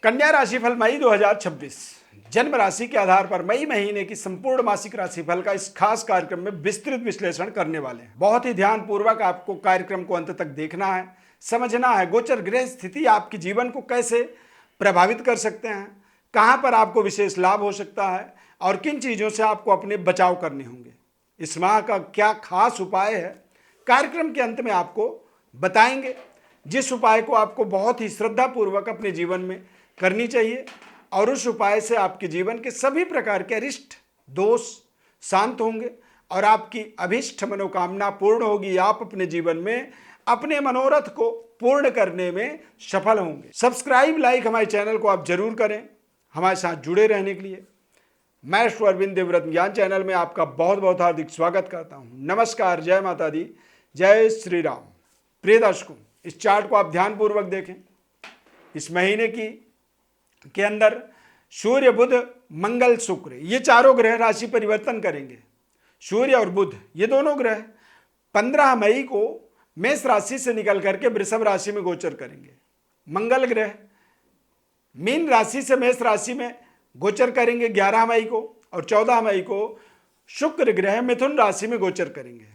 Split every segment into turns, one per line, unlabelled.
कन्या राशिफल मई 2026 जन्म राशि के आधार पर मई महीने की संपूर्ण मासिक राशिफल का इस खास कार्यक्रम में विस्तृत विश्लेषण करने वाले हैं। बहुत ही ध्यानपूर्वक आपको कार्यक्रम को अंत तक देखना है, समझना है गोचर ग्रह स्थिति आपके जीवन को कैसे प्रभावित कर सकते हैं, कहां पर आपको विशेष लाभ हो सकता है और किन चीजों से आपको अपने बचाव करने होंगे। इस माह का क्या खास उपाय है, कार्यक्रम के अंत में आपको बताएंगे, जिस उपाय को आपको बहुत ही श्रद्धापूर्वक अपने जीवन में करनी चाहिए और उस उपाय से आपके जीवन के सभी प्रकार के अरिष्ट दोष शांत होंगे और आपकी अभिष्ट मनोकामना पूर्ण होगी। आप अपने जीवन में अपने मनोरथ को पूर्ण करने में सफल होंगे। सब्सक्राइब लाइक हमारे चैनल को आप जरूर करें हमारे साथ जुड़े रहने के लिए। मैं श्री अरविंद देवव्रत ज्ञान चैनल में आपका बहुत बहुत हार्दिक स्वागत करता हूं। नमस्कार, जय माता दी, जय श्री राम। प्रिय दर्शकों, इस चार्ट को आप ध्यानपूर्वक देखें। इस महीने के अंदर सूर्य, बुध, मंगल, शुक्र, ये चारों ग्रह राशि परिवर्तन करेंगे। सूर्य और बुध ये दोनों ग्रह 15 मई को मेष राशि से निकल करके वृषभ राशि में गोचर करेंगे। मंगल ग्रह मीन राशि से मेष राशि में गोचर करेंगे 11 मई को और 14 मई को शुक्र ग्रह मिथुन राशि में गोचर करेंगे।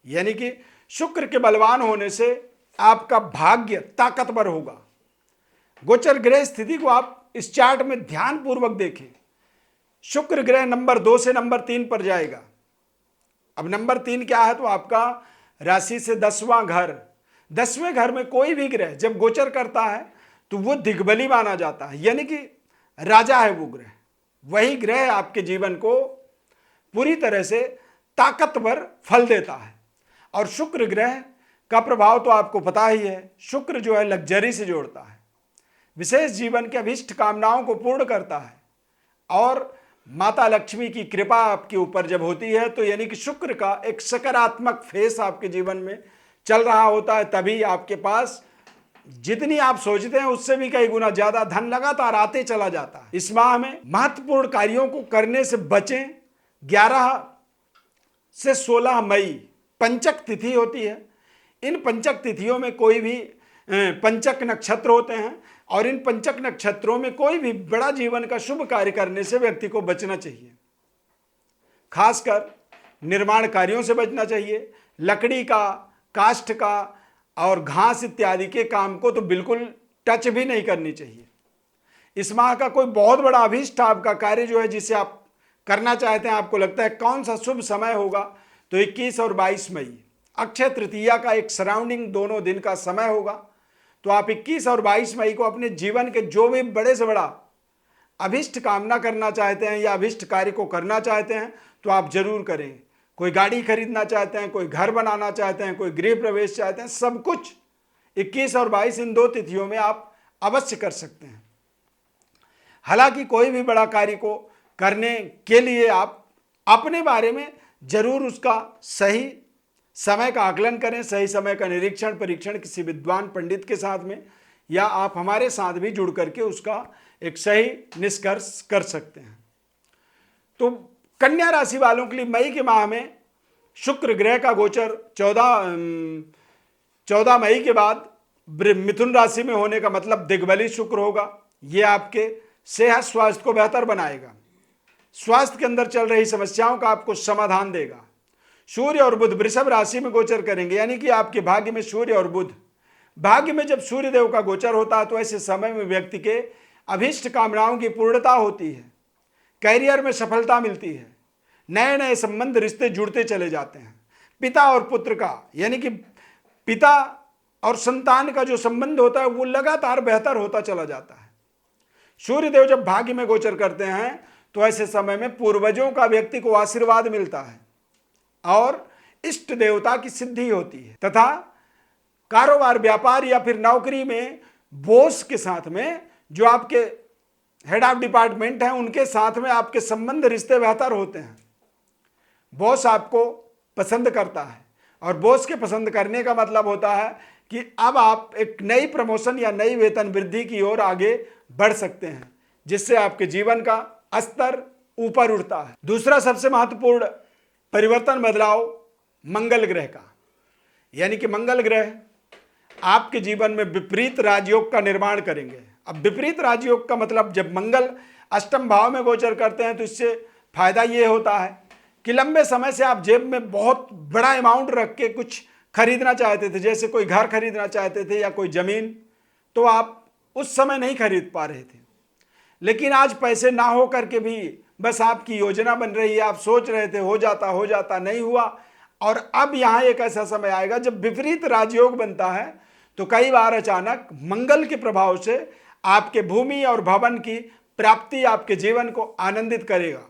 यानी कि शुक्र के बलवान होने से आपका भाग्य ताकतवर होगा। गोचर ग्रह स्थिति को आप इस चार्ट में ध्यानपूर्वक देखें। शुक्र ग्रह नंबर 2 से नंबर 3 पर जाएगा। अब नंबर 3 क्या है, तो आपका राशि से 10वां घर। 10वें घर में कोई भी ग्रह जब गोचर करता है तो वो दिग्बली माना जाता है, यानी कि राजा है वो ग्रह। वही ग्रह आपके जीवन को पूरी तरह से ताकतवर फल देता है। और शुक्र ग्रह का प्रभाव तो आपको पता ही है। शुक्र जो है लग्जरी से जोड़ता है, विशेष जीवन के अभिष्ट कामनाओं को पूर्ण करता है। और माता लक्ष्मी की कृपा आपके ऊपर जब होती है तो यानी कि शुक्र का एक सकारात्मक फेस आपके जीवन में चल रहा होता है, तभी आपके पास जितनी आप सोचते हैं उससे भी कई गुना ज्यादा धन लगातार आते चला जाता है। इस माह में महत्वपूर्ण कार्यों को करने से बचें। 11 से 16 मई पंचक तिथि होती है। इन पंचक तिथियों में कोई भी पंचक नक्षत्र होते हैं और इन पंचक नक्षत्रों में कोई भी बड़ा जीवन का शुभ कार्य करने से व्यक्ति को बचना चाहिए। खासकर निर्माण कार्यों से बचना चाहिए। लकड़ी का, काष्ठ का और घास इत्यादि के काम को तो बिल्कुल टच भी नहीं करनी चाहिए। इस माह का कोई बहुत बड़ा अभीष्ट आपका कार्य जो है जिसे आप करना चाहते हैं, आपको लगता है कौन सा शुभ समय होगा, तो 21 और 22 मई अक्षय तृतीया का एक सराउंडिंग दोनों दिन का समय होगा। तो आप 21 और 22 मई को अपने जीवन के जो भी बड़े से बड़ा अभिष्ट कामना करना चाहते हैं या अभिष्ट कार्य को करना चाहते हैं तो आप जरूर करें। कोई गाड़ी खरीदना चाहते हैं, कोई घर बनाना चाहते हैं, कोई गृह प्रवेश चाहते हैं, सब कुछ 21 और 22 इन 2 तिथियों में आप अवश्य कर सकते हैं। हालांकि कोई भी बड़ा कार्य को करने के लिए आप अपने बारे में जरूर उसका सही समय का आकलन करें, सही समय का निरीक्षण परीक्षण किसी विद्वान पंडित के साथ में, या आप हमारे साथ भी जुड़ करके उसका एक सही निष्कर्ष कर सकते हैं। तो कन्या राशि वालों के लिए मई के माह में शुक्र ग्रह का गोचर 14 मई के बाद मिथुन राशि में होने का मतलब दिग्बली शुक्र होगा। यह आपके सेहत स्वास्थ्य को बेहतर बनाएगा। स्वास्थ्य के अंदर चल रही समस्याओं का आपको समाधान देगा। सूर्य और बुध वृषभ राशि में गोचर करेंगे, यानी कि आपके भाग्य में सूर्य और बुध। भाग्य में जब सूर्य देव का गोचर होता है तो ऐसे समय में व्यक्ति के अभिष्ट कामनाओं की पूर्णता होती है, कैरियर में सफलता मिलती है, नए नए संबंध रिश्ते जुड़ते चले जाते हैं। पिता और पुत्र का यानी कि पिता और संतान का जो संबंध होता है वो लगातार बेहतर होता चला जाता है। सूर्य देव जब भाग्य में गोचर करते हैं तो ऐसे समय में पूर्वजों का व्यक्ति को आशीर्वाद मिलता है और इष्ट देवता की सिद्धि होती है, तथा कारोबार, व्यापार या फिर नौकरी में बॉस के साथ में जो आपके हेड ऑफ डिपार्टमेंट हैं उनके साथ में आपके संबंध रिश्ते बेहतर होते हैं। बॉस आपको पसंद करता है और बॉस के पसंद करने का मतलब होता है कि अब आप एक नई प्रमोशन या नई वेतन वृद्धि की ओर आगे बढ़ सकते हैं, जिससे आपके जीवन का स्तर ऊपर उठता है। दूसरा सबसे महत्वपूर्ण परिवर्तन बदलाव मंगल ग्रह का, यानी कि मंगल ग्रह आपके जीवन में विपरीत राजयोग का निर्माण करेंगे। अब विपरीत राजयोग का मतलब जब मंगल अष्टम भाव में गोचर करते हैं तो इससे फायदा ये होता है कि लंबे समय से आप जेब में बहुत बड़ा अमाउंट रख के कुछ खरीदना चाहते थे, जैसे कोई घर खरीदना चाहते थे या कोई जमीन, तो आप उस समय नहीं खरीद पा रहे थे। लेकिन आज पैसे ना हो करके भी बस आपकी योजना बन रही है, आप सोच रहे थे हो जाता नहीं हुआ, और अब यहाँ एक ऐसा समय आएगा जब विपरीत राजयोग बनता है तो कई बार अचानक मंगल के प्रभाव से आपके भूमि और भवन की प्राप्ति आपके जीवन को आनंदित करेगा।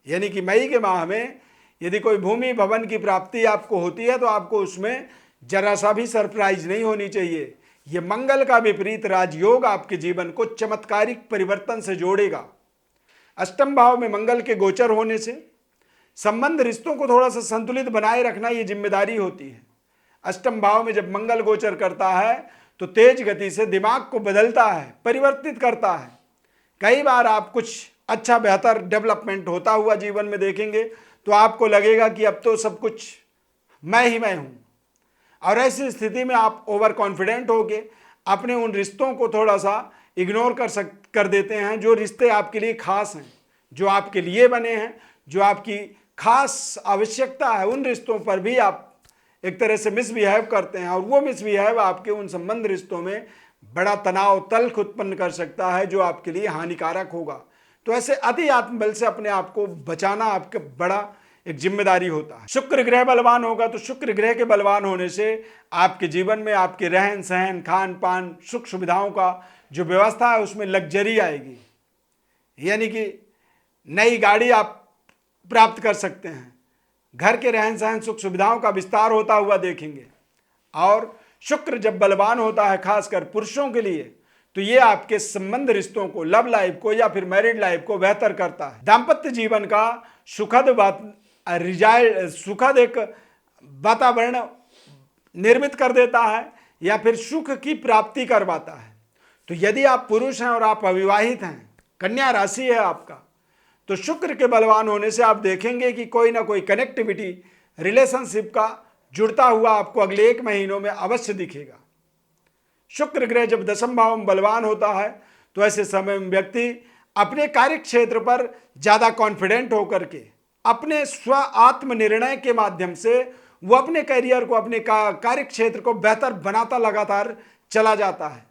यानी कि मई के माह में यदि कोई भूमि भवन की प्राप्ति आपको होती है तो आपको उसमें जरा सा भी सरप्राइज नहीं होनी चाहिए। ये मंगल का विपरीत राजयोग आपके जीवन को चमत्कारिक परिवर्तन से जोड़ेगा। अष्टम भाव में मंगल के गोचर होने से संबंध रिश्तों को थोड़ा सा संतुलित बनाए रखना ये जिम्मेदारी होती है। अष्टम भाव में जब मंगल गोचर करता है तो तेज गति से दिमाग को बदलता है, परिवर्तित करता है। कई बार आप कुछ अच्छा बेहतर डेवलपमेंट होता हुआ जीवन में देखेंगे तो आपको लगेगा कि अब तो सब कुछ मैं ही मैं हूँ, और ऐसी स्थिति में आप ओवर कॉन्फिडेंट होके अपने उन रिश्तों को थोड़ा सा इग्नोर कर देते हैं, जो रिश्ते आपके लिए खास हैं, जो आपके लिए बने हैं, जो आपकी खास आवश्यकता है, उन रिश्तों पर भी आप एक तरह से मिसबिहेव करते हैं, और वो मिसबिहेव आपके उन संबंध रिश्तों में बड़ा तनाव तल्ख उत्पन्न कर सकता है जो आपके लिए हानिकारक होगा। तो ऐसे अति आत्मबल से अपने आप को बचाना आपका बड़ा एक जिम्मेदारी होता है। शुक्र ग्रह बलवान होगा तो शुक्र ग्रह के बलवान होने से आपके जीवन में आपके रहन सहन खान पान सुख सुविधाओं का जो व्यवस्था है उसमें लग्जरी आएगी। यानी कि नई गाड़ी आप प्राप्त कर सकते हैं, घर के रहन सहन सुख सुविधाओं का विस्तार होता हुआ देखेंगे। और शुक्र जब बलवान होता है खासकर पुरुषों के लिए तो ये आपके संबंध रिश्तों को, लव लाइफ को या फिर मैरिड लाइफ को बेहतर करता है। दाम्पत्य जीवन का सुखद एक वातावरण निर्मित कर देता है या फिर सुख की प्राप्ति करवाता है। तो यदि आप पुरुष हैं और आप अविवाहित हैं, कन्या राशि है आपका, तो शुक्र के बलवान होने से आप देखेंगे कि कोई ना कोई कनेक्टिविटी रिलेशनशिप का जुड़ता हुआ आपको अगले 1 महीनों में अवश्य दिखेगा। शुक्र ग्रह जब दशम भाव में बलवान होता है तो ऐसे समय में व्यक्ति अपने कार्य क्षेत्र पर ज्यादा कॉन्फिडेंट होकर के अपने स्व आत्मनिर्णय के माध्यम से वो अपने करियर को, अपने कार्य क्षेत्र को बेहतर बनाता लगातार चला जाता है।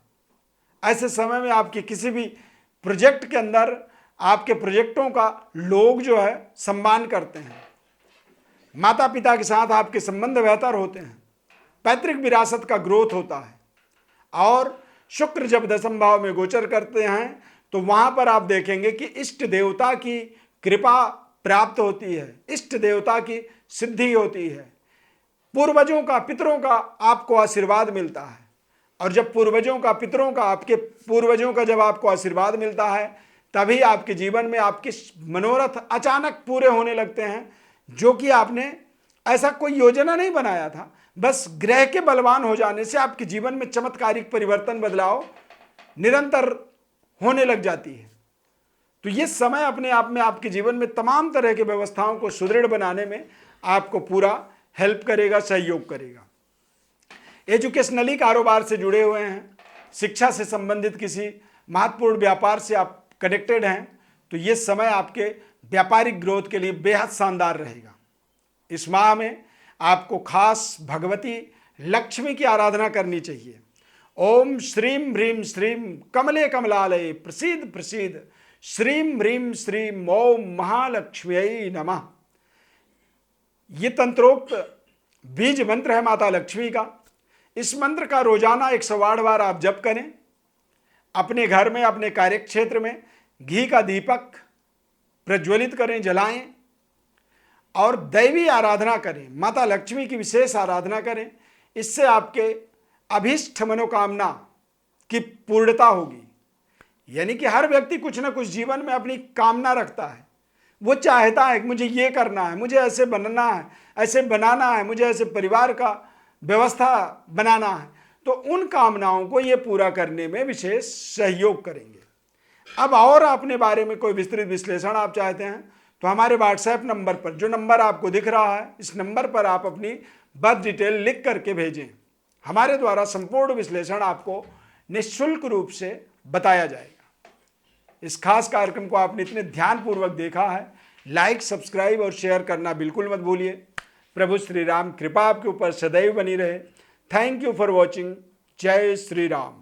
ऐसे समय में आपके किसी भी प्रोजेक्ट के अंदर आपके प्रोजेक्टों का लोग जो है सम्मान करते हैं। माता पिता के साथ आपके संबंध बेहतर होते हैं, पैतृक विरासत का ग्रोथ होता है। और शुक्र जब दशम भाव में गोचर करते हैं तो वहां पर आप देखेंगे कि इष्ट देवता की कृपा प्राप्त होती है, इष्ट देवता की सिद्धि होती है, पूर्वजों का पितरों का आपको आशीर्वाद मिलता है। और जब पूर्वजों का पितरों का आपके पूर्वजों का जब आपको आशीर्वाद मिलता है तभी आपके जीवन में आपके मनोरथ अचानक पूरे होने लगते हैं, जो कि आपने ऐसा कोई योजना नहीं बनाया था। बस ग्रह के बलवान हो जाने से आपके जीवन में चमत्कारिक परिवर्तन बदलाव निरंतर होने लग जाती है। तो ये समय अपने आप में आपके जीवन में तमाम तरह की व्यवस्थाओं को सुदृढ़ बनाने में आपको पूरा हेल्प करेगा, सहयोग करेगा। एजुकेशनली कारोबार से जुड़े हुए हैं, शिक्षा से संबंधित किसी महत्वपूर्ण व्यापार से आप कनेक्टेड हैं तो ये समय आपके व्यापारिक ग्रोथ के लिए बेहद शानदार रहेगा। इस माह में आपको खास भगवती लक्ष्मी की आराधना करनी चाहिए। ओम श्रीम ह्रीम श्रीम कमले कमलालय प्रसीद प्रसीद श्रीम ह्रीम श्रीम ओम महालक्ष्म्यै नमः। ये तंत्रोक्त बीज मंत्र है माता लक्ष्मी का। इस मंत्र का रोजाना 108 बार आप जप करें। अपने घर में, अपने कार्यक्षेत्र में घी का दीपक प्रज्वलित करें, जलाएं और दैवी आराधना करें, माता लक्ष्मी की विशेष आराधना करें। इससे आपके अभीष्ट मनोकामना की पूर्णता होगी। यानी कि हर व्यक्ति कुछ ना कुछ जीवन में अपनी कामना रखता है, वो चाहता है कि मुझे ये करना है, मुझे ऐसे बनना है, ऐसे बनाना है, मुझे ऐसे परिवार का व्यवस्था बनाना है। तो उन कामनाओं को ये पूरा करने में विशेष सहयोग करेंगे। अब और अपने बारे में कोई विस्तृत विश्लेषण आप चाहते हैं तो हमारे व्हाट्सएप नंबर पर, जो नंबर आपको दिख रहा है, इस नंबर पर आप अपनी बर्थ डिटेल लिख करके भेजें। हमारे द्वारा संपूर्ण विश्लेषण आपको निःशुल्क रूप से बताया जाएगा। इस खास कार्यक्रम को आपने इतने ध्यानपूर्वक देखा है, लाइक, सब्सक्राइब और शेयर करना बिल्कुल मत भूलिए। प्रभु श्री राम कृपा आपके ऊपर सदैव बनी रहे। Thank you for watching. जय श्री राम।